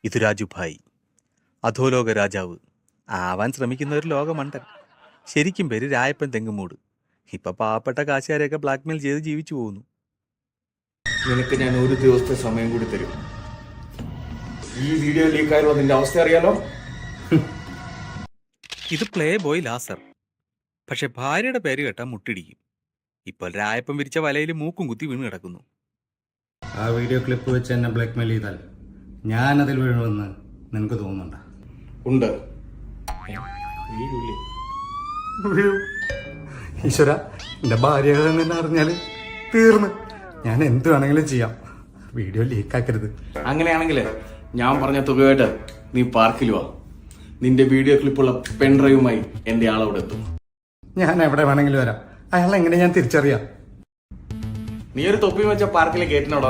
ഇത് രാജുഭായ്, അധോലോക രാജാവ്. ആവാൻ ശ്രമിക്കുന്ന ഒരു ലോകമണ്ടൻ. ശരിക്കും പേര് രായപ്പൻ തെങ്ങുമൂട്. ഇപ്പൊ പാവപ്പെട്ട കാശുകാരെയൊക്കെ ബ്ലാക്ക്മെയിൽ ചെയ്ത് ജീവിച്ചു പോകുന്നു. നിനക്ക് ഞാൻ ഒരു ദിവസത്തെ സമയം കൂടി തരും. ഈ വീഡിയോ ലീക്കായുള്ള നിന്റെ അവസ്ഥ അറിയാലോ. ഇത് പ്ലേ ബോയ് ലാസർ. പക്ഷെ ഭാര്യയുടെ പേര് കേട്ടാൽ മുട്ടിടിക്കും. ഇപ്പോൾ രായപ്പൻ വിരിച്ച വലയിൽ മൂക്കും കുത്തി വീണ് കിടക്കുന്നു. ആ വീഡിയോ ക്ലിപ്പ് വെച്ച് എന്നെ ബ്ലാക്ക്മെയിൽ ചെയ്താൽ ഞാനതിൽ വീഴുമെന്ന് നിനക്ക് തോന്നുന്നുണ്ടോ? ഉണ്ട്. ഈശ്വര, എന്റെ ഭാര്യ തന്നെ അറിഞ്ഞാല് തീർന്ന്. ഞാൻ എന്ത് വേണമെങ്കിലും ചെയ്യാം. വീഡിയോ ലീക്കാക്കരുത്. അങ്ങനെയാണെങ്കിൽ ഞാൻ പറഞ്ഞ തുകയായിട്ട് നീ പാർക്കിൽ വാ. നിന്റെ വീഡിയോ ക്ലിപ്പുള്ള പെൻഡ്രൈവുമായി എന്റെ ആളവിടെ എത്തും. ഞാൻ എവിടെ വേണമെങ്കിലും വരാം. അയാളെ എങ്ങനെ ഞാൻ തിരിച്ചറിയാം? നീ ഒരു തൊപ്പി വെച്ച പാർക്കിലെ ഗേറ്റിനോടാ